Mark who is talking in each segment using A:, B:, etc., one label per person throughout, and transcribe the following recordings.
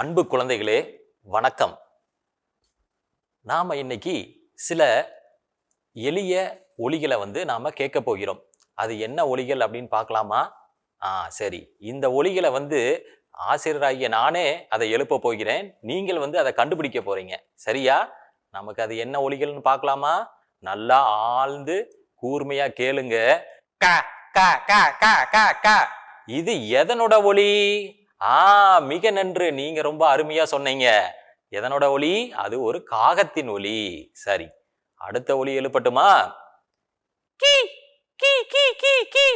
A: அன்பு குழந்தைகளே, வணக்கம். நாம இன்னைக்கு சில எளிய ஒலிகளை நாம கேட்க போகிறோம். அது என்ன ஒலிகள் அப்படின்னு பார்க்கலாமா? சரி. இந்த ஒலிகளை ஆசிரியராகிய நானே அதை எழுப்ப போகிறேன். நீங்கள் அதை கண்டுபிடிக்க போறீங்க. சரியா? நமக்கு அது என்ன ஒலிகள்னு பார்க்கலாமா? நல்லா ஆழ்ந்து கூர்மையா கேளுங்க. க க க க க க. இது எதனோட ஒலி? மிக நன்று. நீங்க ரொம்ப அருமையா சொன்னீங்க. எதனோட ஒலி? அது ஒரு காகத்தின் ஒலி. சரி, அடுத்த ஒலி எழுப்பட்டுமா? கீ கீ கீ கீ கீ.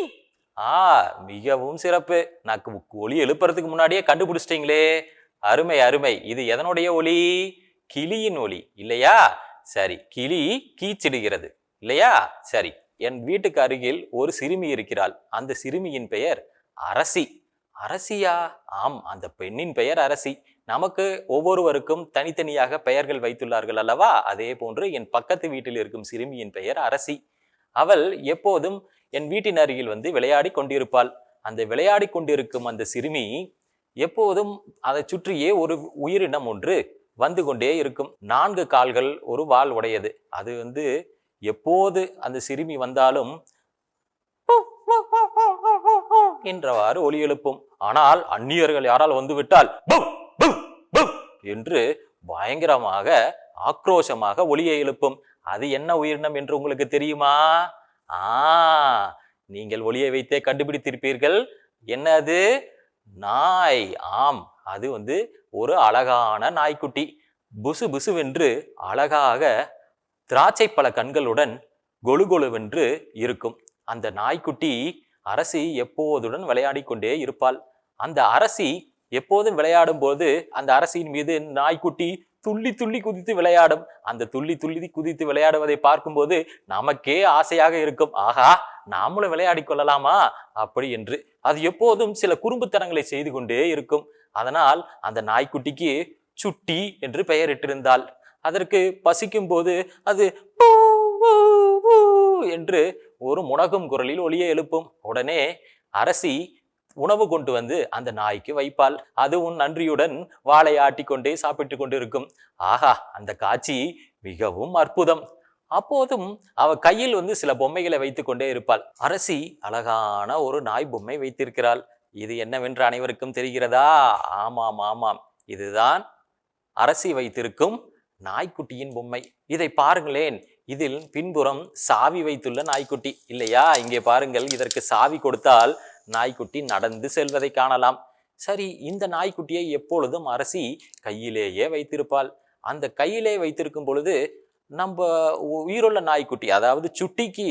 A: மிகவும் சிறப்பு. நான் ஒலி எழுப்புறதுக்கு முன்னாடியே கண்டுபிடிச்சிட்டீங்களே. அருமை அருமை. இது எதனுடைய ஒலி? கிளியின் ஒலி இல்லையா? சரி, கிளி கீச்சிடுகிறது இல்லையா? சரி, என் வீட்டுக்கு அருகில் ஒரு சிறுமி இருக்கிறாள். அந்த சிறுமியின் பெயர் அரசி. அரசியா? ஆம், அந்த பெண்ணின் பெயர் அரசி. நமக்கு ஒவ்வொருவருக்கும் தனித்தனியாக பெயர்கள் வைத்துள்ளார்கள் அல்லவா? அதே போன்று என் பக்கத்து வீட்டில் இருக்கும் சிறுமியின் பெயர் அரசி. அவள் எப்போதும் என் வீட்டின் அருகில் விளையாடி கொண்டிருப்பாள். அந்த விளையாடி கொண்டிருக்கும் அந்த சிறுமி எப்போதும் அதை சுற்றியே ஒரு உயிரினம் ஒன்று வந்து கொண்டே இருக்கும். 4 கால்கள், ஒரு வால் உடையது. அது எப்போது அந்த சிறுமி வந்தாலும் என்றவாறு ஒலி எழுப்பும். ஆனால் அந்நியர்கள் யாரால் வந்துவிட்டால் என்று பயங்கரமாக ஆக்ரோஷமாக ஒலியை எழுப்பும். அது என்ன உயிரினம் என்று உங்களுக்கு தெரியுமா? நீங்கள் ஒலியை வைத்தே கண்டுபிடித்திருப்பீர்கள். என்ன அது? நாய். ஆம், அது ஒரு அழகான நாய்க்குட்டி. புசு புசுவென்று அழகாக திராட்சை பழ கண்களுடன் கொழு கொழுவென்று இருக்கும். அந்த நாய்க்குட்டி அரசி எப்போதுடன் விளையாடி கொண்டே இருப்பாள். அந்த அரசி எப்போதும் விளையாடும் போது அந்த அரசியின் மீது நாய்க்குட்டி துள்ளி துள்ளி குதித்து விளையாடும். அந்த துள்ளி துள்ளி குதித்து விளையாடுவதை பார்க்கும்போது நமக்கே ஆசையாக இருக்கும். ஆகா, நாமளும் விளையாடி கொள்ளலாமா அப்படி என்று. அது எப்போதும் சில குறும்புத்தனங்களை செய்து கொண்டே இருக்கும். அதனால் அந்த நாய்க்குட்டிக்கு சுட்டி என்று பெயரிட்டிருந்தாள். அதற்கு பசிக்கும் போது அது என்று ஒரு முனகும் குரலில் ஒலியை எழுப்பும். உடனே அரசி உணவு கொண்டு அந்த நாய்க்கு வைப்பாள். அதுவும் நன்றியுடன் வாளை ஆட்டி கொண்டே சாப்பிட்டு கொண்டிருக்கும். ஆகா, அந்த காட்சி மிகவும் அற்புதம். அப்போதும் அவ கையில் சில பொம்மைகளை வைத்துக் கொண்டே இருப்பாள். அரசி அழகான ஒரு நாய் பொம்மை வைத்திருக்கிறாள். இது என்னவென்று அனைவருக்கும் தெரிகிறதா? ஆமாம் ஆமாம், இதுதான் அரசி வைத்திருக்கும் நாய்க்குட்டியின் பொம்மை. இதை பாருங்களேன். இதில் பின்புறம் சாவி வைத்துள்ள நாய்க்குட்டி இல்லையா? இங்கே பாருங்கள், இதற்கு சாவி கொடுத்தால் நாய்க்குட்டி நடந்து செல்வதை காணலாம். சரி, இந்த நாய்க்குட்டியை எப்பொழுதும் அரசி கையிலேயே வைத்திருப்பாள். அந்த கையிலே வைத்திருக்கும் பொழுது நம்ம உயிருள்ள நாய்க்குட்டி, அதாவது சுட்டிக்கு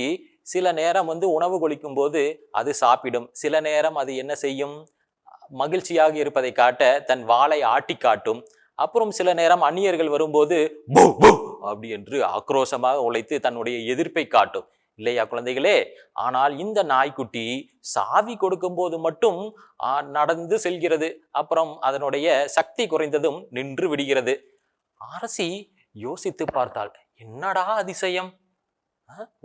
A: சில நேரம் உணவு கொளிக்கும் போது அது சாப்பிடும். சில நேரம் அது என்ன செய்யும்? மகிழ்ச்சியாக இருப்பதை காட்ட தன் வாளை ஆட்டி காட்டும். அப்புறம் சில நேரம் அந்நியர்கள் வரும்போது அப்படி என்று ஆக்ரோஷமாக உழைத்து தன்னுடைய எதிர்ப்பை காட்டும் இல்லையா குழந்தைகளே? ஆனால் இந்த நாய்க்குட்டி சாவி கொடுக்கும் போது மட்டும் நடந்து செல்கிறது. அப்புறம் அதனுடைய சக்தி குறைந்ததும் நின்று விடுகிறது. அரசி யோசித்து பார்த்தாள். என்னடா அதிசயம்!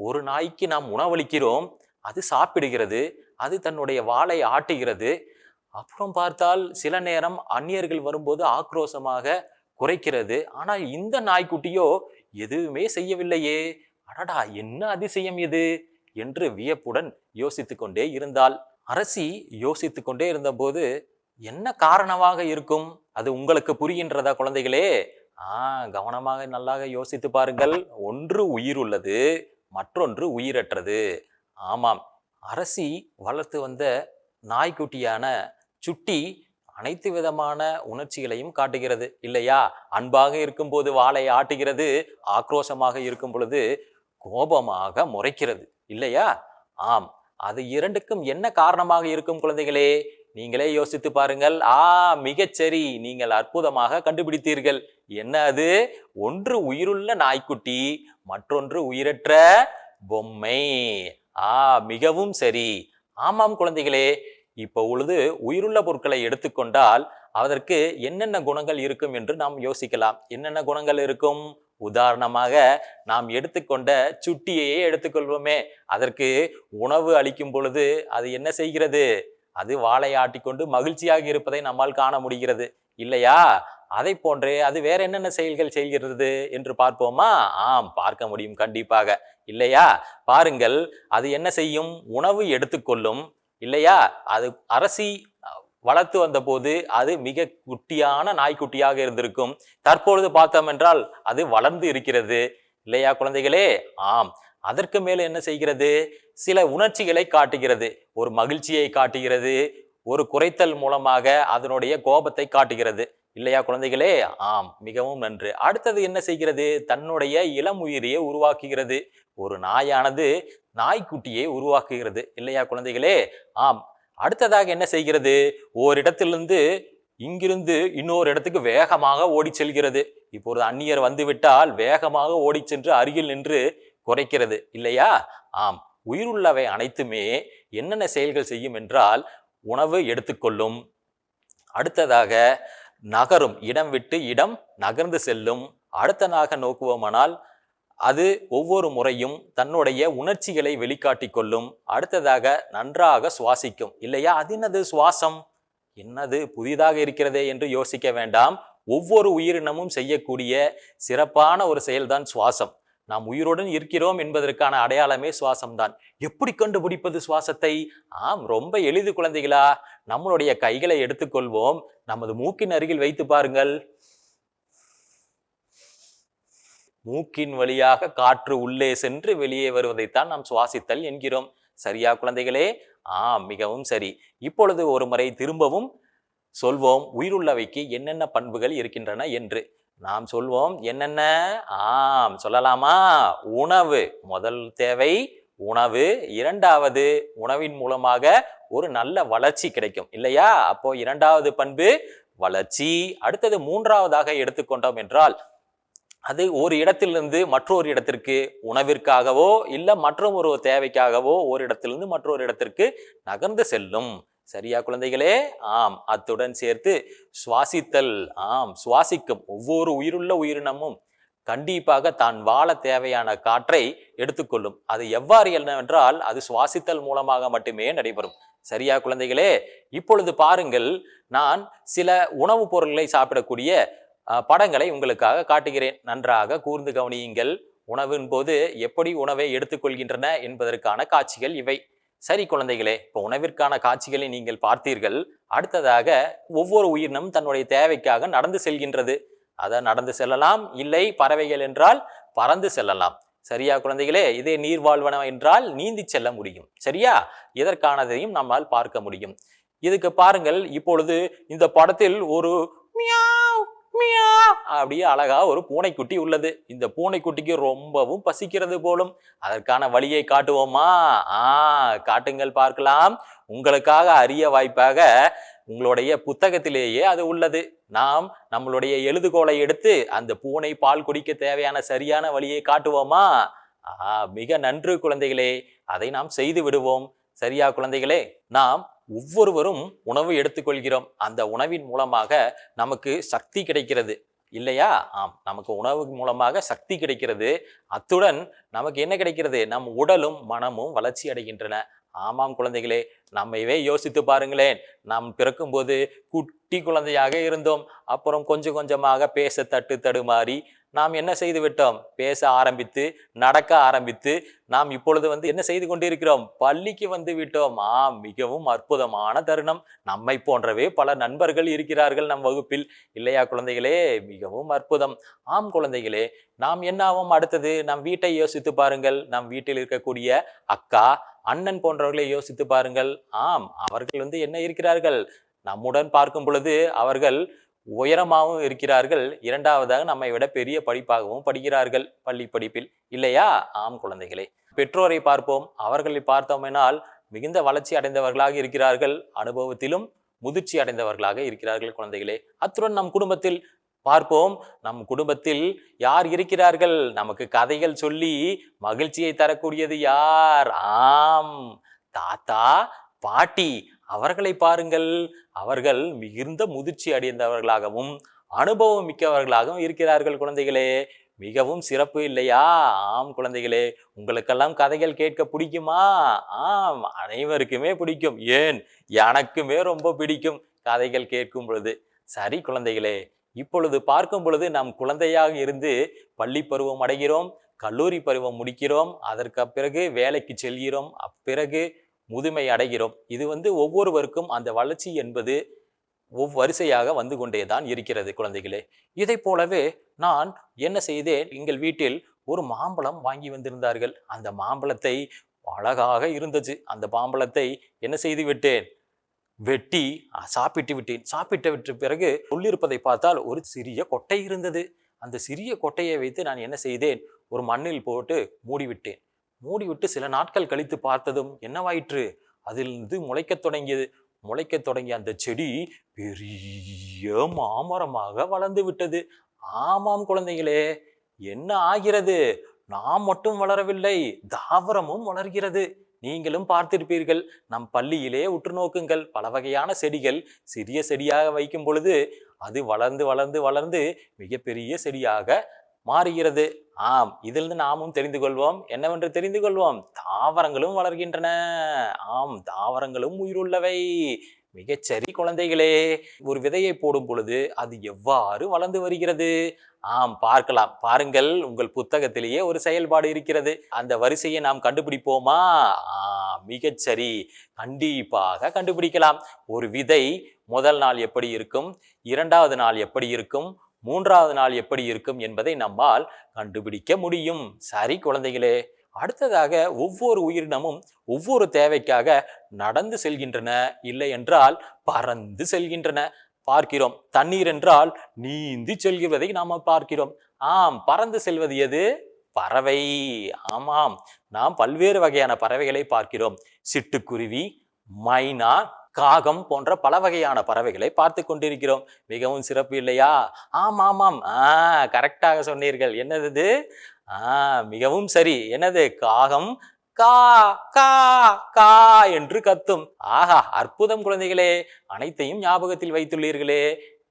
A: ஒரு நாய்க்கு நாம் உணவளிக்கிறோம், அது சாப்பிடுகிறது, அது தன்னுடைய வாளை ஆட்டுகிறது. அப்புறம் பார்த்தால் சில நேரம் அந்நியர்கள் வரும்போது ஆக்ரோஷமாக குறைக்கிறது. ஆனால் இந்த நாய்க்குட்டியோ எதுவுமே செய்யவில்லையே. அடடா, என்ன அதிசயம் இது என்று வியப்புடன் யோசித்து கொண்டே இருந்தாள். அரசி யோசித்து கொண்டே இருந்த போது என்ன காரணமாக இருக்கும்? அது உங்களுக்கு புரிகின்றதா குழந்தைகளே? கவனமாக நல்லாக யோசித்து பாருங்கள். ஒன்று உயிர் உள்ளது, மற்றொன்று உயிரற்றது. ஆமாம், அரசி வளர்த்து வந்த நாய்க்குட்டியான சுட்டி அனைத்து விதமான உணர்ச்சிகளையும் காட்டுகிறது இல்லையா? அன்பாக இருக்கும் போது வாளை ஆட்டுகிறது, ஆக்ரோஷமாக இருக்கும் பொழுது கோபமாக முறைக்கிறது இல்லையா? ஆம், அது இரண்டுக்கும் என்ன காரணமாக இருக்கும் குழந்தைகளே? நீங்களே யோசித்து பாருங்கள். மிகச்சரி, நீங்கள் அற்புதமாக கண்டுபிடித்தீர்கள். என்ன அது? ஒன்று உயிருள்ள நாய்க்குட்டி, மற்றொன்று உயிரற்ற பொம்மை. மிகவும் சரி. ஆமாம் குழந்தைகளே, இப்பொழுது உயிருள்ள பொருட்களை எடுத்துக்கொண்டால் அதற்கு என்னென்ன குணங்கள் இருக்கும் என்று நாம் யோசிக்கலாம். என்னென்ன குணங்கள் இருக்கும்? உதாரணமாக நாம் எடுத்துக்கொண்ட சுட்டியையே எடுத்துக்கொள்வோமே. அதற்கு உணவு அளிக்கும் பொழுது அது என்ன செய்கிறது? அது வாளை ஆட்டிக்கொண்டு மகிழ்ச்சியாக இருப்பதை நம்மால் காண முடிகிறது இல்லையா? அதை போன்றே அது வேற என்னென்ன செயல்கள் செய்கிறது என்று பார்ப்போமா? ஆம், பார்க்க முடியும் கண்டிப்பாக. இல்லையா? பாருங்கள், அது என்ன செய்யும்? உணவு எடுத்துக்கொள்ளும். இல்லையா? அது அரசி வளர்த்து வந்தபோது அது மிக குட்டியான நாய்க்குட்டியாக இருந்திருக்கும். தற்பொழுது பார்த்தோம் என்றால் அது வளர்ந்து இருக்கிறது. இல்லையா குழந்தைகளே? ஆம். அதற்கு மேல என்ன செய்கிறது? சில உணர்ச்சிகளை காட்டுகிறது. ஒரு மகிழ்ச்சியை காட்டுகிறது. ஒரு குறைத்தல் மூலமாக அதனுடைய கோபத்தை காட்டுகிறது. இல்லையா குழந்தைகளே? ஆம், மிகவும் நன்று. அடுத்தது என்ன செய்கிறது? தன்னுடைய இளம் உயிரியை உருவாக்குகிறது. ஒரு நாயானது நாய்க்குட்டியை உருவாக்குகிறது. இல்லையா குழந்தைகளே? ஆம். அடுத்ததாக என்ன செய்கிறது? ஓரிடத்திலிருந்து இங்கிருந்து இன்னொரு இடத்துக்கு வேகமாக ஓடி செல்கிறது. இப்பொழுது அந்நியர் வந்துவிட்டால் வேகமாக ஓடி சென்று அருகில் நின்று குறைக்கிறது. இல்லையா? ஆம். உயிருள்ளவை அனைத்துமே என்னென்ன செயல்கள் செய்யும் என்றால், உணவு எடுத்துக்கொள்ளும். அடுத்ததாக நகரும். இடம் விட்டு இடம் நகர்ந்து செல்லும். அடுத்ததாக நோக்குவோமானால் அது ஒவ்வொரு முறையும் தன்னுடைய உணர்ச்சிகளை வெளிக்காட்டிக் கொள்ளும். அடுத்ததாக நன்றாக சுவாசிக்கும். இல்லையா? அது என்னது சுவாசம்? என்னது புதிதாக இருக்கிறதே என்று யோசிக்க வேண்டாம். ஒவ்வொரு உயிரினமும் செய்யக்கூடிய சிறப்பான ஒரு செயல்தான் சுவாசம். நாம் உயிருடன் இருக்கிறோம் என்பதற்கான அடையாளமே சுவாசம்தான். எப்படி கண்டுபிடிப்பது சுவாசத்தை? ஆம், ரொம்ப எளிது குழந்தைகளா. நம்மளுடைய கைகளை எடுத்துக்கொள்வோம். நமது மூக்கின் அருகில் வைத்து பாருங்கள். மூக்கின் வழியாக காற்று உள்ளே சென்று வெளியே வருவதைத்தான் நாம் சுவாசித்தல் என்கிறோம். சரியா குழந்தைகளே? ஆம், மிகவும் சரி. இப்பொழுது ஒரு முறை திரும்பவும் சொல்வோம், உயிருள்ளவைக்கு என்னென்ன பண்புகள் இருக்கின்றன என்று. நாம் சொல்வோம் என்னென்ன? ஆம், சொல்லலாமா? உணவு முதல் தேவை, உணவு. இரண்டாவது, உணவின் மூலமாக ஒரு நல்ல வளர்ச்சி கிடைக்கும். இல்லையா? அப்போ இரண்டாவது பண்பு வளர்ச்சி. அடுத்தது மூன்றாவதாக எடுத்துக்கொண்டோம் என்றால், அது ஒரு இடத்திலிருந்து மற்றொரு இடத்திற்கு உணவிற்காகவோ இல்ல மற்றும் ஒரு தேவைக்காகவோ ஒரு இடத்திலிருந்து மற்றொரு இடத்திற்கு நகர்ந்து செல்லும். சரியா குழந்தைகளே? ஆம். அத்துடன் சேர்த்து சுவாசித்தல். ஆம், சுவாசிக்கும். ஒவ்வொரு உயிருள்ள உயிரினமும் கண்டிப்பாக தான் வாழ தேவையான காற்றை எடுத்துக்கொள்ளும். அது எவ்வாறு என்னவென்றால் அது சுவாசித்தல் மூலமாக மட்டுமே நடைபெறும். சரியா குழந்தைகளே? இப்பொழுது பாருங்கள், நான் சில உணவுப் பொருட்களை சாப்பிடக்கூடிய படங்களை உங்களுக்காக காட்டுகிறேன். நன்றாக கூர்ந்து கவனியுங்கள். உணவின் போது எப்படி உணவை எடுத்துக்கொள்கின்றன என்பதற்கான காட்சிகள் இவை. சரி குழந்தைகளே, இப்போ உணவிற்கான காட்சிகளை நீங்கள் பார்த்தீர்கள். அடுத்ததாக ஒவ்வொரு உயிரினும் தன்னுடைய தேவைக்காக நடந்து செல்கின்றது. அதை நடந்து செல்லலாம், இல்லை பறவைகள் என்றால் பறந்து செல்லலாம். சரியா குழந்தைகளே? இதே நீர்வாழ்வன என்றால் நீந்தி செல்ல முடியும். சரியா? இதற்கானதையும் நம்மால் பார்க்க முடியும். இதுக்கு பாருங்கள், இப்பொழுது இந்த படத்தில் ஒரு அப்படியே அழகா ஒரு பூனைக்குட்டி உள்ளது. இந்த பூனைக்குட்டிக்கு ரொம்பவும் பசிக்கிறது போலும். அதற்கான வழியை காட்டுவோமா? காட்டுங்கள் பார்க்கலாம். உங்களுக்காக அரிய வாய்ப்பாக உங்களுடைய புத்தகத்திலேயே அது உள்ளது. நாம் நம்மளுடைய எழுதுகோலை எடுத்து அந்த பூனை பால் குடிக்க தேவையான சரியான வழியை காட்டுவோமா? மிக நன்று குழந்தைகளே. அதை நாம் செய்து விடுவோம். சரியா குழந்தைகளே? நாம் ஒவ்வொருவரும் உணவு எடுத்துக்கொள்கிறோம். அந்த உணவின் மூலமாக நமக்கு சக்தி கிடைக்கிறது. இல்லையா? ஆம், நமக்கு உணவு மூலமாக சக்தி கிடைக்கிறது. அத்துடன் நமக்கு என்ன கிடைக்கிறது? நம் உடலும் மனமும் வளர்ச்சி அடைகின்றன. ஆமாம் குழந்தைகளே, நம்மைவே யோசித்து பாருங்களேன். நாம் பிறக்கும்போது குட்டி குழந்தையாக இருந்தோம். அப்புறம் கொஞ்சம் கொஞ்சமாக பேச தடுமாறி நாம் என்ன செய்து விட்டோம்? பேச ஆரம்பித்து, நடக்க ஆரம்பித்து, நாம் இப்பொழுது என்ன செய்து கொண்டிருக்கிறோம்? பள்ளிக்கு வந்து விட்டோம். மிகவும் அற்புதமான தருணம். நம்மை போன்றவே பல நண்பர்கள் இருக்கிறார்கள் நம் வகுப்பில். இல்லையா குழந்தைகளே? மிகவும் அற்புதம். ஆம் குழந்தைகளே, நாம் என்ன ஆகும் அடுத்தது? நம் வீட்டை யோசித்து பாருங்கள். நம் வீட்டில் இருக்கக்கூடிய அக்கா, அண்ணன் போன்றவர்களை யோசித்து பாருங்கள். ஆம், அவர்கள் என்ன இருக்கிறார்கள்? நம்முடன் பார்க்கும் பொழுது அவர்கள் உயரமாகவும் இருக்கிறார்கள். இரண்டாவதாக நம்மை விட பெரிய படிப்பாகவும் படிக்கிறார்கள் பள்ளி படிப்பில். இல்லையா? ஆம் குழந்தைகளே. பெற்றோரை பார்ப்போம். அவர்களை பார்த்தோமெனால் மிகுந்த வளர்ச்சி அடைந்தவர்களாக இருக்கிறார்கள். அனுபவத்திலும் முதிர்ச்சி அடைந்தவர்களாக இருக்கிறார்கள் குழந்தைகளே. அத்துடன் நம் குடும்பத்தில் பார்ப்போம். நம் குடும்பத்தில் யார் இருக்கிறார்கள்? நமக்கு கதைகள் சொல்லி மகிழ்ச்சியை தரக்கூடியது யார்? ஆம், தாத்தா, பாட்டி. அவர்களை பாருங்கள். அவர்கள் மிகுந்த முதிர்ச்சி அடைந்தவர்களாகவும் அனுபவம் மிக்கவர்களாகவும் இருக்கிறார்கள் குழந்தைகளே. மிகவும் சிறப்பு இல்லையா? ஆம் குழந்தைகளே, உங்களுக்கெல்லாம் கதைகள் கேட்க பிடிக்குமா? ஆம், அனைவருக்குமே பிடிக்கும். ஏன், எனக்குமே ரொம்ப பிடிக்கும் கதைகள் கேட்கும் பொழுது. சரி குழந்தைகளே, இப்பொழுது பார்க்கும் பொழுது நாம் குழந்தையாக இருந்து பள்ளி பருவம் அடைகிறோம், கல்லூரி பருவம் முடிக்கிறோம், அதற்கு பிறகு வேலைக்கு செல்கிறோம், பிறகு முதுமை அடைகிறோம். இது ஒவ்வொருவருக்கும் அந்த வளர்ச்சி என்பது வரிசையாக வந்து கொண்டேதான் இருக்கிறது குழந்தைகளே. இதை போலவே நான் என்ன செய்தேன், எங்கள் வீட்டில் ஒரு மாம்பழம் வாங்கி வந்திருந்தார்கள். அந்த மாம்பழத்தை அழகாக இருந்துச்சு. அந்த மாம்பழத்தை என்ன செய்து விட்டேன், வெட்டி சாப்பிட்டு விட்டேன். சாப்பிட்டு விட்ட பிறகு உள்ளிருப்பதை பார்த்தால் ஒரு சிறிய கொட்டை இருந்தது. அந்த சிறிய கொட்டையை வைத்து நான் என்ன செய்தேன், ஒரு மண்ணில் போட்டு மூடிவிட்டேன். மூடிவிட்டு சில நாட்கள் கழித்து பார்த்ததும் என்னவாயிற்று, அதிலிருந்து முளைக்கத் தொடங்கியது. முளைக்கத் தொடங்கிய அந்த செடி பெரிய மாமரமாக வளர்ந்து விட்டது. ஆமாம் குழந்தைகளே, என்ன ஆகிறது, நாம் மட்டும் வளரவில்லை, தாவரமும் வளர்கிறது. நீங்களும் பார்த்திருப்பீர்கள், நம் பள்ளியிலே உற்று நோக்குங்கள், பல வகையான செடிகள் சிறிய செடியாக வைக்கும் பொழுது அது வளர்ந்து வளர்ந்து வளர்ந்து மிகப்பெரிய செடியாக மாறுகிறது. ஆம், இதிலிருந்து நாமும் தெரிந்து கொள்வோம். என்னவென்று தெரிந்து கொள்வோம், தாவரங்களும் வளர்கின்றன. ஆம், தாவரங்களும் உயிருள்ளவை. மிகச்சரி குழந்தைகளே. ஒரு விதையை போடும் பொழுது அது எவ்வாறு வளர்ந்து வருகிறது, ஆம் பார்க்கலாம். பாருங்கள், உங்கள் புத்தகத்திலேயே ஒரு செயல்பாடு இருக்கிறது. அந்த வரிசையை நாம் கண்டுபிடிப்போமா? மிகச்சரி, கண்டிப்பாக கண்டுபிடிக்கலாம். ஒரு விதை முதல் நாள் எப்படி இருக்கும், இரண்டாவது நாள் எப்படி இருக்கும், மூன்றாவது நாள் எப்படி இருக்கும் என்பதை நம்மால் கண்டுபிடிக்க முடியும். சரி குழந்தைகளே, அடுத்ததாக ஒவ்வொரு உயிரினமும் ஒவ்வொரு தேவைக்காக நடந்து செல்கின்றன, இல்லை என்றால் பறந்து செல்கின்றன பார்க்கிறோம். தண்ணீர் என்றால் நீந்தி செல்கிறதை நாம பார்க்கிறோம். ஆம், பறந்து செல்வது எது, பறவை. ஆமாம், நாம் பல்வேறு வகையான பறவைகளை பார்க்கிறோம். சிட்டுக்குருவி, மைனா, காகம் போன்ற பல வகையான பறவைகளை பார்த்து கொண்டிருக்கிறோம். மிகவும் சிறப்பு இல்லையா? ஆமாம், கரெக்டாக சொன்னீர்கள். என்னது? மிகவும் சரி. என்னது? காகம் கா கா கா என்று கத்தும். ஆஹா, அற்புதம் குழந்தைகளே, அனைத்தையும் ஞாபகத்தில் வைத்துள்ளீர்களே,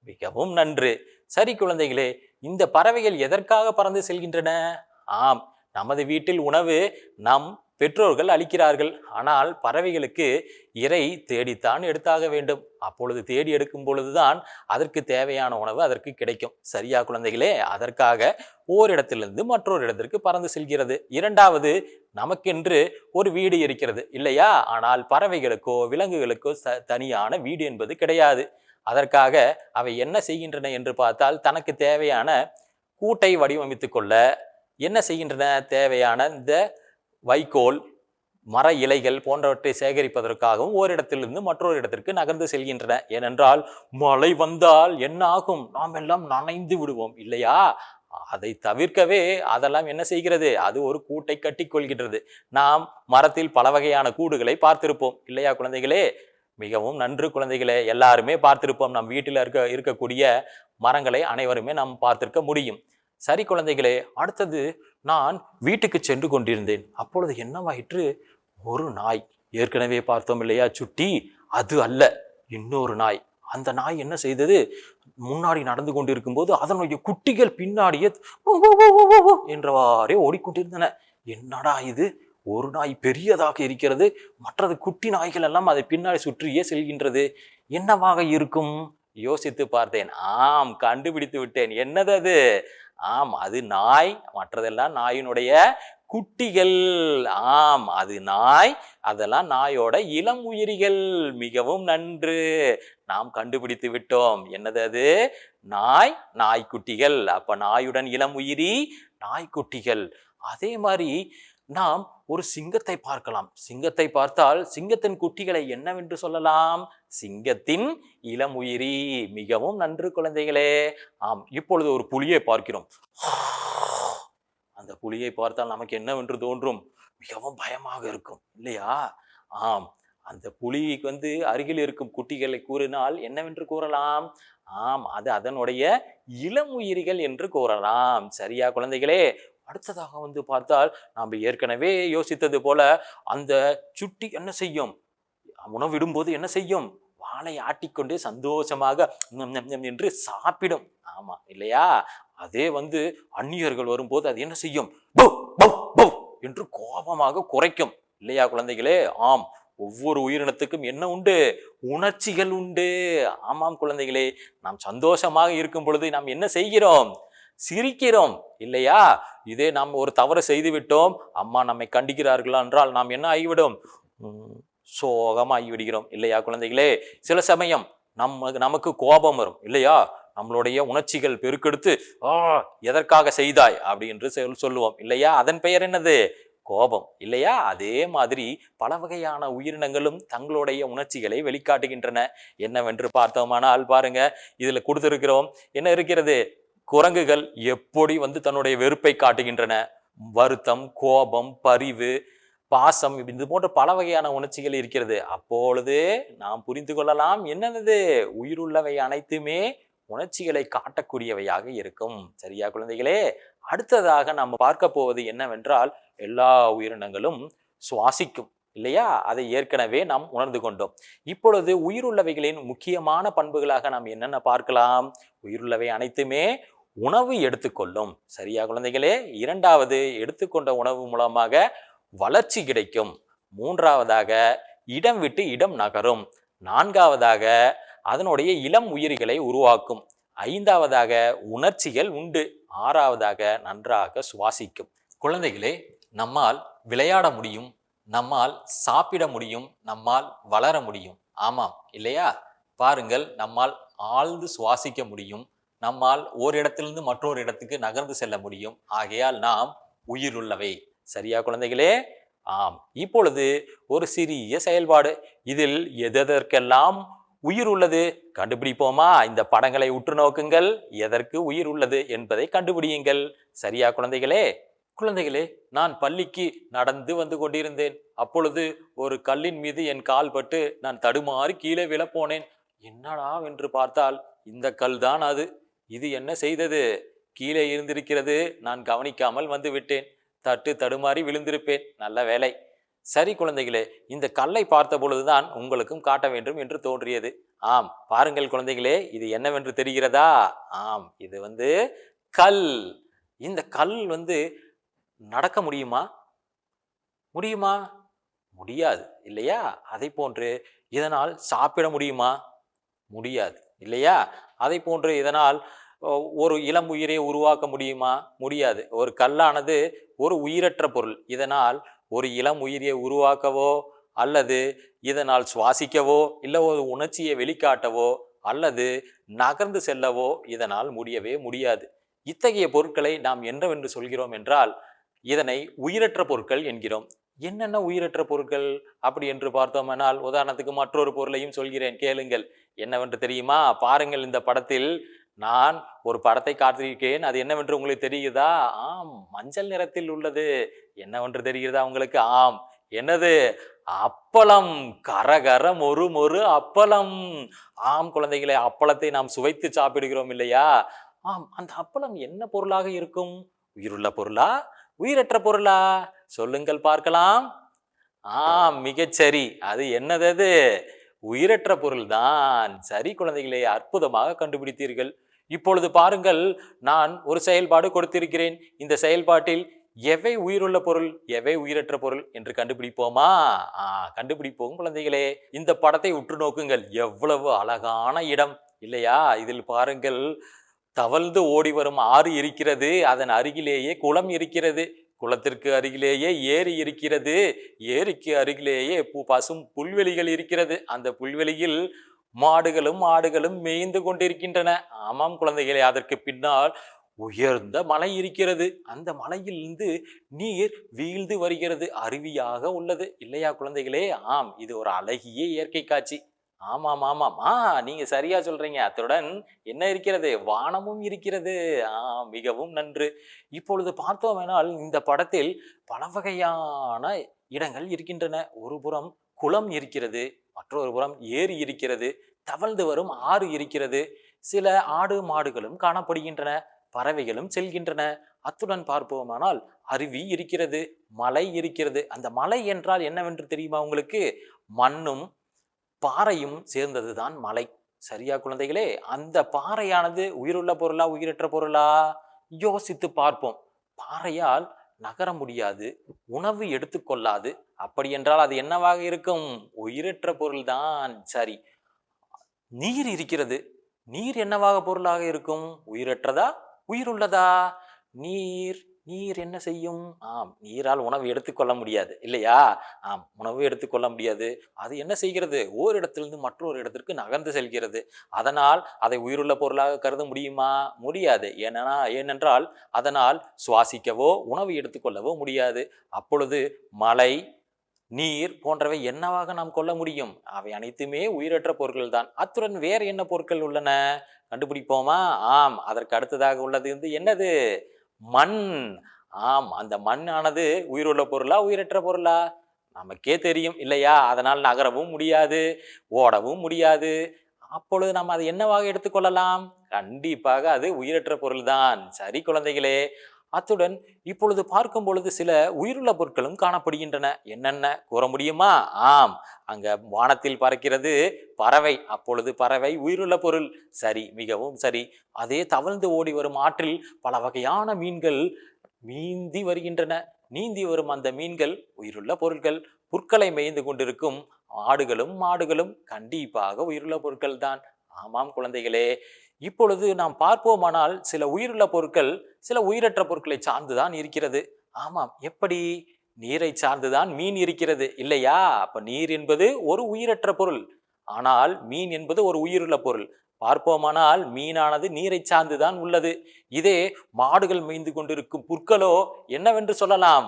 A: மிகவும் நன்று. சரி குழந்தைகளே, இந்த பறவைகள் எதற்காக பறந்து செல்கின்றன? ஆம், நமது வீட்டில் உணவு நம் பெற்றோர்கள் அளிக்கிறார்கள். ஆனால் பறவைகளுக்கு இரை தேடித்தான் எடுத்தாக வேண்டும். அப்பொழுது தேடி எடுக்கும் பொழுதுதான் அதற்கு தேவையான உணவு அதற்கு கிடைக்கும். சரியா குழந்தைகளே? அதற்காக ஓரிடத்திலிருந்து மற்றொரு இடத்திற்கு பறந்து செல்கிறது. இரண்டாவது, நமக்கென்று ஒரு வீடு இருக்கிறது இல்லையா? ஆனால் பறவைகளுக்கோ விலங்குகளுக்கோ தனியான வீடு என்பது கிடையாது. அதற்காக அவை என்ன செய்கின்றன என்று பார்த்தால், தனக்கு தேவையான கூட்டை வடிவமைத்துக் கொள்ள என்ன செய்கின்றன, தேவையான இந்த வைக்கோல், மர இலைகள் போன்றவற்றை சேகரிப்பதற்காகவும் ஓரிடத்திலிருந்து மற்றொரு இடத்திற்கு நகர்ந்து செல்கின்றன. ஏனென்றால் மழை வந்தால் என்ன ஆகும், நாம் எல்லாம் நனைந்து விடுவோம் இல்லையா? அதை தவிர்க்கவே அதெல்லாம் என்ன செய்கிறது, அது ஒரு கூட்டை கட்டி கொள்கின்றது. நாம் மரத்தில் பல வகையான கூடுகளை பார்த்திருப்போம் இல்லையா குழந்தைகளே? மிகவும் நன்று குழந்தைகளே, எல்லாருமே பார்த்திருப்போம். நம் வீட்டில் இருக்கக்கூடிய மரங்களை அனைவருமே நாம் பார்த்திருக்க முடியும். சரி குழந்தைகளே, அடுத்தது நான் வீட்டுக்கு சென்று கொண்டிருந்தேன். அப்பொழுது என்னவாயிற்று, ஒரு நாய், ஏற்கனவே பார்த்தோம் இல்லையா சுட்டி, அது அல்ல, இன்னொரு நாய். அந்த நாய் என்ன செய்தது, முன்னாடி நடந்து கொண்டிருக்கும் போது அதனுடைய குட்டிகள் பின்னாடியே என்றவாறே ஓடிக்கொண்டிருந்தன. என்னடா இது, ஒரு நாய் பெரியதாக இருக்கிறது, மற்றது குட்டி நாய்கள் எல்லாம் அதை பின்னாடி சுற்றியே செல்கின்றது, என்னவாக இருக்கும்? யோசித்து பார்த்தேன். ஆம், கண்டுபிடித்து விட்டேன். என்னது அது? ஆம், அது நாய், மற்றதெல்லாம் நாயினுடைய குட்டிகள். ஆம், அது நாய், அதெல்லாம் நாயோட இளம் உயிரிகள். மிகவும் நன்று, நாம் கண்டுபிடித்து விட்டோம். என்னது அது? நாய், நாய்க்குட்டிகள். அப்ப நாயுடன் இளம் உயிரி, நாய்க்குட்டிகள். அதே மாதிரி நாம் ஒரு சிங்கத்தை பார்க்கலாம். சிங்கத்தை பார்த்தால் சிங்கத்தின் குட்டிகளை என்னவென்று சொல்லலாம்? சிங்கத்தின் இளம் உயிரி. மிகவும் நன்று குழந்தைகளே. ஆம், இப்பொழுது ஒரு புலியை பார்க்கிறோம். அந்த புலியை பார்த்தால் நமக்கு என்னவென்று தோன்றும்? மிகவும் பயமாக இருக்கும் இல்லையா? ஆம், அந்த புலிக்கு அருகில் இருக்கும் குட்டிகளை கூறினால் என்னவென்று கூறலாம்? ஆம், அது அதனுடைய இளம் உயிரிகள் என்று கூறலாம். சரியா குழந்தைகளே? அடுத்ததாக பார்த்தால், நாம் ஏற்கனவே யோசித்தது போல அந்த சுட்டி என்ன செய்யும், உணவிடும்போது என்ன செய்யும், வாளை ஆட்டிக்கொண்டே சந்தோஷமாக என்று சாப்பிடும். ஆமா இல்லையா? அதே அந்நியர்கள் வரும்போது அது என்ன செய்யும், என்று கோபமாக குறைக்கும் இல்லையா குழந்தைகளே? ஆம், ஒவ்வொரு உயிரினத்துக்கும் என்ன உண்டு? உணர்ச்சிகள் உண்டு. ஆமாம் குழந்தைகளே, நாம் சந்தோஷமாக இருக்கும் பொழுது நாம் என்ன செய்கிறோம்? சிரிக்கிறோம் இல்லையா? இதே நாம் ஒரு தவறு செய்து விட்டோம், அம்மா நம்மை கண்டிக்கிறார்களா என்றால் நாம் என்ன ஆகிவிடும்? சோகமாகி விடுகிறோம் இல்லையா குழந்தைகளே? சில சமயம் நமக்கு கோபம் வரும் இல்லையா? நம்மளுடைய உணர்ச்சிகள் பெருக்கெடுத்து எதற்காக செய்தாய் அப்படி என்று சொல்லுவோம் இல்லையா? அதன் பெயர் என்னது? கோபம் இல்லையா? அதே மாதிரி பல வகையான உயிரினங்களும் தங்களுடைய உணர்ச்சிகளை வெளிக்காட்டுகின்றன. என்னவென்று பார்த்தோமானால் பாருங்க, இதுல கொடுத்திருக்கிறோம். என்ன இருக்கிறது? குரங்குகள் எப்படி தன்னுடைய வெறுப்பை காட்டுகின்றன? வருத்தம், கோபம், பரிவு, பாசம், இது போன்ற பல வகையான உணர்ச்சிகள் இருக்கிறது. அப்பொழுது நாம் புரிந்து கொள்ளலாம், என்னது? உயிருள்ளவை அனைத்துமே உணர்ச்சிகளை காட்டக்கூடியவையாக இருக்கும். சரியா குழந்தைகளே? அடுத்ததாக நம்ம பார்க்க போவது என்னவென்றால், எல்லா உயிரினங்களும் சுவாசிக்கும் இல்லையா? அதை ஏற்கனவே நாம் உணர்ந்து கொண்டோம். இப்பொழுது உயிருள்ளவைகளின் முக்கியமான பண்புகளாக நாம் என்னென்ன பார்க்கலாம்? உயிருள்ளவை அனைத்துமே உணவு எடுத்துக்கொள்ளும். சரியா குழந்தைகளே? இரண்டாவது, எடுத்துக்கொண்ட உணவு மூலமாக வளர்ச்சி கிடைக்கும். மூன்றாவதாக, இடம் விட்டு இடம் நகரும். நான்காவதாக, அதனுடைய இளம் உயிரிகளை உருவாக்கும். ஐந்தாவதாக, உணர்ச்சிகள் உண்டு. ஆறாவதாக, நன்றாக சுவாசிக்கும். குழந்தைகளே, நம்மால் விளையாட முடியும், நம்மால் சாப்பிட முடியும், நம்மால் வளர முடியும். ஆமாம் இல்லையா? பாருங்கள், நம்மால் ஆழ்ந்து சுவாசிக்க முடியும், நம்மால் ஓரிடத்திலிருந்து மற்றொரு இடத்துக்கு நகர்ந்து செல்ல முடியும். ஆகையால் நாம் உயிருள்ளவை. சரியா குழந்தைகளே? ஆம். இப்பொழுது ஒரு சிறிய செயல்பாடு. இதில் எதற்கெல்லாம் உயிர் உள்ளது கண்டுபிடிப்போமா? இந்த படங்களை உற்று நோக்குங்கள். எதற்கு உயிர் உள்ளது என்பதை கண்டுபிடியுங்கள். சரியா குழந்தைகளே? குழந்தைகளே, நான் பள்ளிக்கு நடந்து வந்து கொண்டிருந்தேன். அப்பொழுது ஒரு கல்லின் மீது என் கால் பட்டு நான் தடுமாறி கீழே விழப்போனேன். என்னடா என்று பார்த்தால் இந்த கல் தான் அது. இது என்ன செய்தது? கீழே இருந்திருக்கிறது. நான் கவனிக்காமல் வந்து விட்டேன். தடுமாறி விழுந்திருப்பேன். நல்ல வேலை. சரி குழந்தைகளே, இந்த கல்லை பார்த்த பொழுதுதான் உங்களுக்கும் காட்ட வேண்டும் என்று தோன்றியது. ஆம், பாருங்கள் குழந்தைகளே, இது என்னவென்று தெரிகிறதா? ஆம், இது கல். இந்த கல் நடக்க முடியுமா? முடியுமா? முடியாது இல்லையா? அதை போன்று இதனால் சாப்பிட முடியுமா? முடியாது இல்லையா? அதை போன்று இதனால் ஒரு இளம் உயிரை உருவாக்க முடியுமா? முடியாது. ஒரு கல்லானது ஒரு உயிரற்ற பொருள். இதனால் ஒரு இளம் உயிரை உருவாக்கவோ அல்லது இதனால் சுவாசிக்கவோ இல்லை ஒரு உணர்ச்சியை வெளிக்காட்டவோ அல்லது நகர்ந்து செல்லவோ இதனால் முடியவே முடியாது. இத்தகைய பொருட்களை நாம் என்னவென்று சொல்கிறோம் என்றால், இதனை உயிரற்ற பொருட்கள் என்கிறோம். என்னென்ன உயிரற்ற பொருட்கள் அப்படி என்று பார்த்தோம்னால், உதாரணத்துக்கு மற்றொரு பொருளையும் சொல்கிறேன், கேளுங்கள். என்னவென்று தெரியுமா? பாருங்கள், இந்த படத்தில் நான் ஒரு படத்தை காட்டியிருக்கேன். அது என்னவென்று உங்களுக்கு தெரியுதா? ஆம், மஞ்சள் நிறத்தில் உள்ளது. என்னவென்று தெரிகிறதா உங்களுக்கு? ஆம், என்னது? அப்பளம். கரகர மொறு மொறு அப்பளம். ஆம் குழந்தைகளை, அப்பளத்தை நாம் சுவைத்து சாப்பிடுகிறோம் இல்லையா? ஆம், அந்த அப்பளம் என்ன பொருளாக இருக்கும்? உயிருள்ள பொருளா, உயிரற்ற பொருளா? சொல்லுங்கள் பார்க்கலாம். ஆம், மிகச்சரி. அது என்னது? உயிரற்ற பொருள் தான். சரி குழந்தைகளே, அற்புதமாக கண்டுபிடித்தீர்கள். இப்பொழுது பாருங்கள், நான் ஒரு செயல்பாடு கொடுத்திருக்கிறேன். இந்த செயல்பாட்டில் எவை உயிருள்ள பொருள், எவை உயிரற்ற பொருள் என்று கண்டுபிடிப்போமா? கண்டுபிடிப்போம் குழந்தைகளே. இந்த படத்தை உற்று நோக்குங்கள். எவ்வளவு அழகான இடம் இல்லையா? இதில் பாருங்கள், தவழ்ந்து ஓடி வரும் ஆறு இருக்கிறது. அதன் அருகிலேயே குளம் இருக்கிறது. குளத்திற்கு அருகிலேயே ஏரி இருக்கிறது. ஏரிக்கு அருகிலேயே பசும் புல்வெளிகள் இருக்கிறது. அந்த புல்வெளியில் மாடுகளும் ஆடுகளும் மேய்ந்து கொண்டிருக்கின்றன. ஆமாம் குழந்தைகளே, அதற்கு பின்னால் உயர்ந்த மலை இருக்கிறது. அந்த மலையிலிருந்து நீர் வீழ்ந்து வருகிறது. அருவியாக உள்ளது இல்லையா குழந்தைகளே? ஆம், இது ஒரு அழகிய இயற்கை காட்சி. ஆமாம் ஆமாம், நீங்க சரியா சொல்றீங்க. அத்துடன் என்ன இருக்கிறது? வானமும் இருக்கிறது. மிகவும் நன்று. இப்பொழுது பார்த்தோம்னால் இந்த படத்தில் பல வகையான இடங்கள் இருக்கின்றன. ஒரு புறம் குளம் இருக்கிறது, மற்றொரு புறம் ஏரி இருக்கிறது, தவழ்ந்து வரும் ஆறு இருக்கிறது, சில ஆடு மாடுகளும் காணப்படுகின்றன, பறவைகளும் செல்கின்றன. அத்துடன் பார்ப்போமானால் அருவி இருக்கிறது, மலை இருக்கிறது. அந்த மலை என்றால் என்னவென்று தெரியுமா உங்களுக்கு? மண்ணும் பாறையும் சேர்ந்ததுதான் மலை. சரியா குழந்தைகளே? அந்த பாறையானது உயிருள்ள பொருளா, உயிரற்ற பொருளா? யோசித்து பார்ப்போம். பாறையால் நகர முடியாது, உணவு எடுத்துக்கொள்ளாது. அப்படி என்றால் அது என்னவாக இருக்கும்? உயிரற்ற பொருள்தான். சரி, நீர் இருக்கிறது. நீர் என்னவாக பொருளாக இருக்கும்? உயிரற்றதா, உயிருள்ளதா? நீர். நீர் என்ன செய்யும்? நீரால் உணவு எடுத்துக்கொள்ள முடியாது இல்லையா? உணவு எடுத்துக்கொள்ள முடியாது. அது என்ன செய்கிறது? ஓரிடத்திலிருந்து மற்றொரு இடத்திற்கு நகர்ந்து செல்கிறது. அதனால் அதை உயிருள்ள பொருளாக கருத முடியுமா? முடியாது. ஏனென்றால் அதனால் சுவாசிக்கவோ உணவு எடுத்துக்கொள்ளவோ முடியாது. அப்பொழுது மழை, நீர் போன்றவை என்னவாக நாம் கொள்ள முடியும்? அவை அனைத்துமே உயிரற்ற பொருட்கள் தான். அத்துடன் வேறு என்ன பொருட்கள் உள்ளன? கண்டுபிடிப்போமா? அதற்கு அடுத்ததாக உள்ளது என்னது? மண். அந்த மண்ணானது உயிருள்ள பொருளா, உயிரற்ற பொருளா? நமக்கே தெரியும் இல்லையா? அதனால் நகரவும் முடியாது, ஓடவும் முடியாது. அப்பொழுது நாம் அதை என்னவாக எடுத்துக்கொள்ளலாம்? கண்டிப்பாக அது உயிரற்ற பொருள்தான். சரி குழந்தைகளே, அத்துடன் இப்பொழுது பார்க்கும் பொழுது சில உயிருள்ள பொருட்களும் காணப்படுகின்றன. என்னென்ன கூற முடியுமா? அங்க வானத்தில் பறக்கிறது பறவை. அப்பொழுது பறவை உயிருள்ள பொருள். சரி, மிகவும் சரி. அதே தவழ்ந்து ஓடி வரும் ஆற்றில் பல வகையான மீன்கள் நீந்தி வருகின்றன. நீந்தி வரும் அந்த மீன்கள் உயிருள்ள பொருட்கள். புற்களை மேய்ந்து கொண்டிருக்கும் ஆடுகளும் மாடுகளும் கண்டிப்பாக உயிருள்ள பொருட்கள் தான். ஆமாம் குழந்தைகளே, இப்பொழுது நாம் பார்ப்போமானால் சில உயிருள்ள பொருட்கள் சில உயிரற்ற பொருட்களை சார்ந்துதான் இருக்கிறது. ஆமாம், எப்படி? நீரை சார்ந்துதான் மீன் இருக்கிறது இல்லையா? அப்ப நீர் என்பது ஒரு உயிரற்ற பொருள், ஆனால் மீன் என்பது ஒரு உயிருள்ள பொருள். பார்ப்போமானால் மீனானது நீரை சார்ந்துதான் உள்ளது. இதே மாடுகள் மேய்ந்து கொண்டிருக்கும் புற்களோ என்னவென்று சொல்லலாம்?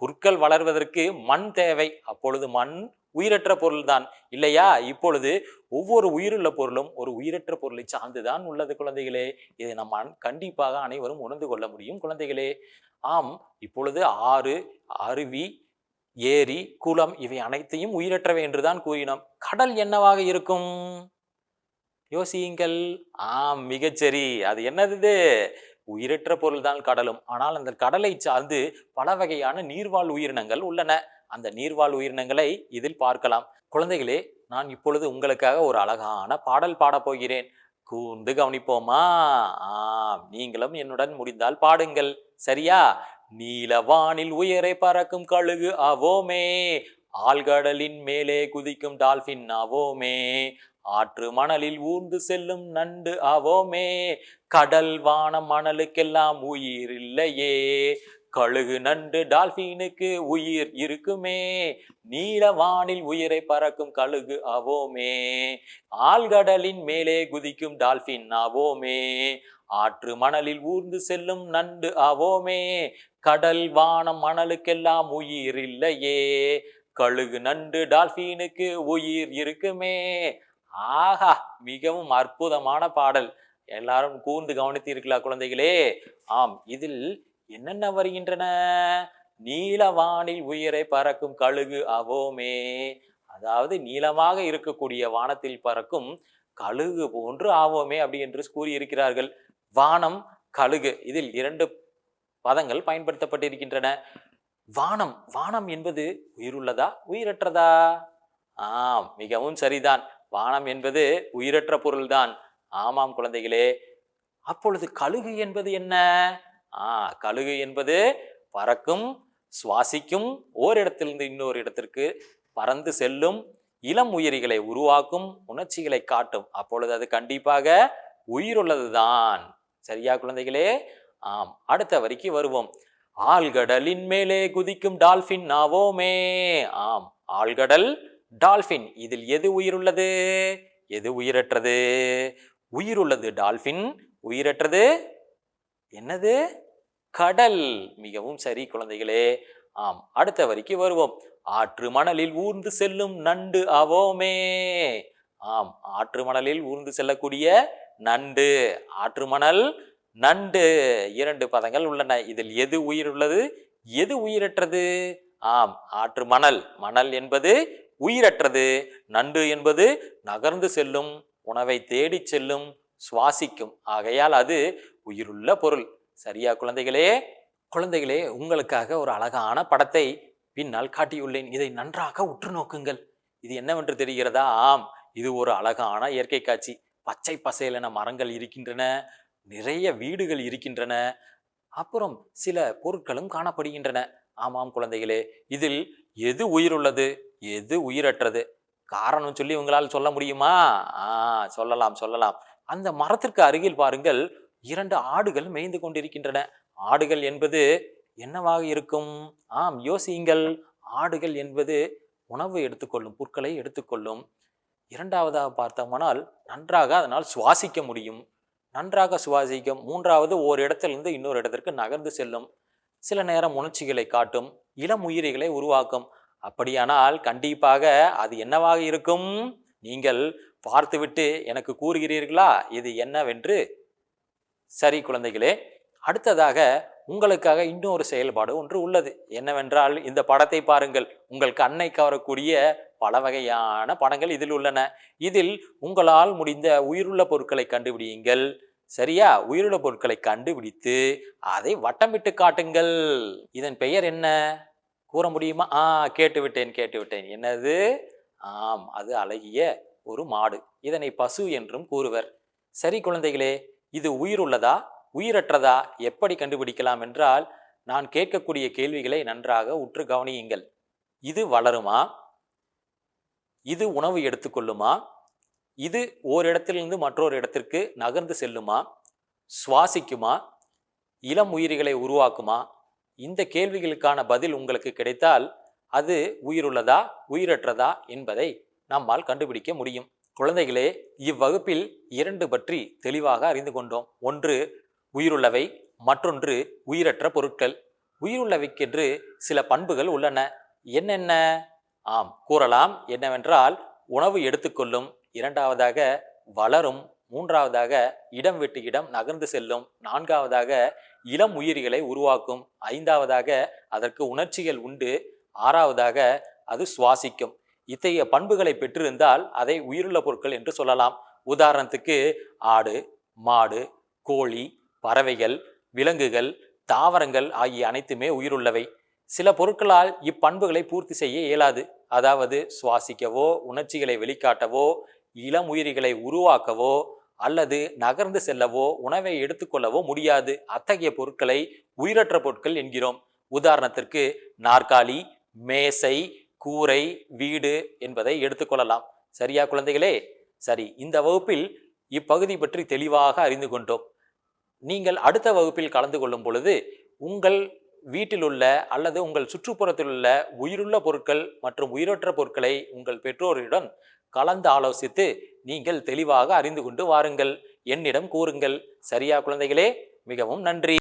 A: புற்கள் வளர்வதற்கு மண் தேவை. அப்பொழுது மண் உயிரற்ற பொருள்தான் இல்லையா? இப்பொழுது ஒவ்வொரு உயிருள்ள பொருளும் ஒரு உயிரற்ற பொருளை சார்ந்துதான் உள்ளது குழந்தைகளே. இதை நம்ம கண்டிப்பாக அனைவரும் உணர்ந்து கொள்ள முடியும் குழந்தைகளே. இப்பொழுது ஆறு, அருவி, ஏரி, குளம் இவை அனைத்தையும் உயிரற்றவை என்றுதான் கூறினோம். கடல் என்னவாக இருக்கும்? யோசியுங்கள். மிகச்சரி. அது என்னது? உயிரற்ற பொருள் தான் கடலும். ஆனால் அந்த கடலை சார்ந்து பல வகையான நீர்வாழ் உயிரினங்கள் உள்ளன. அந்த நீர்வாழ் உயிரினங்களை இதில் பார்க்கலாம். குழந்தைகளே, நான் இப்பொழுது உங்களுக்காக ஒரு அழகான பாடல் பாடப் போகிறேன். கூர்ந்து கவனிப்போமா? நீங்களும் என்னுடன் முடிந்தால் பாடுங்கள். சரியா? நீலவானில் உயரை பறக்கும் கழுகு ஆவோமே, ஆழ்கடலின் மேலே குதிக்கும் டால்பின் ஆவோமே, ஆற்று மணலில் ஊர்ந்து செல்லும் நண்டு ஆவோமே, கடல் வானம் மணலுக்கெல்லாம் உயிர் இல்லையே, கழுகு நண்டு டால்பினுக்கு உயிர் இருக்குமே, நீலவானில் உயிரை பறக்கும் கழுகு ஆவோமே, ஆழ்கடலின் மேலே குதிக்கும் டால்பின் ஆவோமே, ஆற்று மணலில் ஊர்ந்து செல்லும் நண்டு ஆவோமே, கடல் வானம் மணலுக்கெல்லாம் உயிர் இல்லையே, கழுகு நண்டு டால்பினுக்கு உயிர் இருக்குமே. ஆஹா, மிகவும் அற்புதமான பாடல். எல்லாரும் கூர்ந்து கவனித்தீர்களா குழந்தைகளே? இதில் என்னென்ன வருகின்றன? நீலவானில் உயிரை பறக்கும் கழுகு ஆவோமே, அதாவது நீளமாக இருக்கக்கூடிய வானத்தில் பறக்கும் கழுகு போன்று ஆவோமே அப்படி என்று கூறியிருக்கிறார்கள். வானம், கழுகு, இதில் 2 பதங்கள் பயன்படுத்தப்பட்டிருக்கின்றன. வானம், வானம் என்பது உயிருள்ளதா, உயிரற்றதா? மிகவும் சரிதான். வானம் என்பது உயிரற்ற பொருள்தான். ஆமாம் குழந்தைகளே. அப்பொழுது கழுகு என்பது என்ன? கழுகு என்பது பறக்கும், சுவாசிக்கும், ஓரிடத்திலிருந்து இன்னொரு இடத்திற்கு பறந்து செல்லும், இளம் உயிரிகளை உருவாக்கும், உணர்ச்சிகளை காட்டும். அப்பொழுது அது கண்டிப்பாக உயிருள்ளதுதான். சரியா குழந்தைகளே? அடுத்த வரிக்கு வருவோம். ஆழ்கடலின் மேலே குதிக்கும் டால்பின் ஆவோமே. ஆழ்கடல், டால்பின், இதில் எது உயிருள்ளது, எது உயிரற்றது? உயிருள்ளது டால்பின், உயிரற்றது என்னது? கடல். மிகவும் சரி குழந்தைகளே. அடுத்த வரிக்கு வருவோம். ஆற்று மணலில் ஊர்ந்து செல்லும் நண்டு ஆவோமே. ஆற்று மணலில் ஊர்ந்து செல்லக்கூடிய நண்டு, ஆற்று மணல், நண்டு, 2 பதங்கள் உள்ளன. இதில் எது உயிருள்ளது, எது உயிரற்றது? ஆற்று மணல், மணல் என்பது உயிரற்றது. நண்டு என்பது நகர்ந்து செல்லும், உணவை தேடி செல்லும், சுவாசிக்கும். ஆகையால் அது உயிருள்ள பொருள். சரியா குழந்தைகளே? குழந்தைகளே, உங்களுக்காக ஒரு அழகான படத்தை பின்னால் காட்டியுள்ளேன். இதை நன்றாக உற்று நோக்குங்கள். இது என்னவென்று தெரிகிறதா? இது ஒரு அழகான இயற்கை காட்சி. பச்சை பசேலென மரங்கள் இருக்கின்றன, நிறைய வீடுகள் இருக்கின்றன. அப்புறம் சில பொருட்களும் காணப்படுகின்றன. ஆமாம் குழந்தைகளே, இதில் எது உயிருள்ளது, எது உயிரற்றது? காரணம் சொல்லி உங்களால் சொல்ல முடியுமா? சொல்லலாம் சொல்லலாம். அந்த மரத்திற்கு அருகில் பாருங்கள், 2 ஆடுகள் மேய்ந்து கொண்டிருக்கின்றன. ஆடுகள் என்பது என்னவாக இருக்கும்? யோசியுங்கள். ஆடுகள் என்பது உணவு எடுத்துக்கொள்ளும், புற்களை எடுத்துக்கொள்ளும். இரண்டாவதாக பார்த்தோமானால் நன்றாக அதனால் சுவாசிக்க முடியும். நன்றாக சுவாசிக்கும். மூன்றாவது ஓர் இடத்திலிருந்து இன்னொரு இடத்திற்கு நகர்ந்து செல்லும். சில நேரம் உணர்ச்சிகளை காட்டும். இளம் உயிரிகளை உருவாக்கும். அப்படியானால் கண்டிப்பாக அது என்னவாக இருக்கும்? நீங்கள் பார்த்துவிட்டு எனக்கு கூறுகிறீர்களா இது என்னவென்று? சரி குழந்தைகளே, அடுத்ததாக உங்களுக்காக இன்னொரு செயல்பாடு ஒன்று உள்ளது. என்னவென்றால், இந்த படத்தை பாருங்கள். உங்கள் கண்ணை கவரக்கூடிய பல வகையான படங்கள் இதில் உள்ளன. இதில் உங்களால் முடிந்த உயிருள்ள பொருட்களை கண்டுபிடியுங்கள். சரியா? உயிருள்ள பொருட்களை கண்டுபிடித்து அதை வட்டமிட்டு காட்டுங்கள். இதன் பெயர் என்ன கூற முடியுமா? கேட்டுவிட்டேன். என்னது? அது அழகிய ஒரு மாடு. இதனை பசு என்றும் கூறுவர். சரி குழந்தைகளே, இது உயிருள்ளதா உயிரற்றதா எப்படி கண்டுபிடிக்கலாம் என்றால், நான் கேட்கக்கூடிய கேள்விகளை நன்றாக உற்று கவனியுங்கள். இது வளருமா? இது உணவு எடுத்துக்கொள்ளுமா? இது ஓரிடத்திலிருந்து மற்றொரு இடத்திற்கு நகர்ந்து செல்லுமா? சுவாசிக்குமா? இளம் உயிரிகளை உருவாக்குமா? இந்த கேள்விகளுக்கான பதில் உங்களுக்கு கிடைத்தால் அது உயிருள்ளதா உயிரற்றதா என்பதை நம்மால் கண்டுபிடிக்க முடியும். குழந்தைகளே, இவ்வகுப்பில் 2 பற்றி தெளிவாக அறிந்து கொண்டோம். ஒன்று உயிருள்ளவை, மற்றொன்று உயிரற்ற பொருட்கள். உயிருள்ளவைக்கென்று சில பண்புகள் உள்ளன. என்னென்ன? கூறலாம். என்னவென்றால், உணவு எடுத்துக்கொள்ளும், இரண்டாவதாக வளரும், மூன்றாவதாக இடம் விட்டு இடம் நகர்ந்து செல்லும், நான்காவதாக இளம் உயிரிகளை உருவாக்கும், ஐந்தாவதாக அதற்கு உணர்ச்சிகள் உண்டு, ஆறாவதாக அது சுவாசிக்கும். இத்தகைய பண்புகளை பெற்றிருந்தால் அதை உயிருள்ள பொருட்கள் என்று சொல்லலாம். உதாரணத்துக்கு ஆடு, மாடு, கோழி, பறவைகள், விலங்குகள், தாவரங்கள் ஆகிய அனைத்துமே உயிருள்ளவை. சில பொருட்களால் இப்பண்புகளை பூர்த்தி செய்ய இயலாது. அதாவது சுவாசிக்கவோ, உணர்ச்சிகளை வெளிக்காட்டவோ, இளம் உயிரிகளை உருவாக்கவோ அல்லது நகர்ந்து செல்லவோ, உணவை எடுத்துக்கொள்ளவோ முடியாது. அத்தகைய பொருட்களை உயிரற்ற பொருட்கள் என்கிறோம். உதாரணத்திற்கு நாற்காலி, மேசை, கூரை, வீடு என்பதை எடுத்துக்கொள்ளலாம். சரியா குழந்தைகளே? சரி, இந்த வகுப்பில் இப்பகுதி பற்றி தெளிவாக அறிந்து கொண்டோம். நீங்கள் அடுத்த வகுப்பில் கலந்து கொள்ளும் பொழுது உங்கள் வீட்டில் உள்ள அல்லது உங்கள் சுற்றுப்புறத்தில் உள்ள உயிருள்ள பொருட்கள் மற்றும் உயிரற்ற பொருட்களை உங்கள் பெற்றோருடன் கலந்து ஆலோசித்து நீங்கள் தெளிவாக அறிந்து கொண்டு வாருங்கள். என்னிடம் கூறுங்கள். சரியா குழந்தைகளே? மிகவும் நன்றி.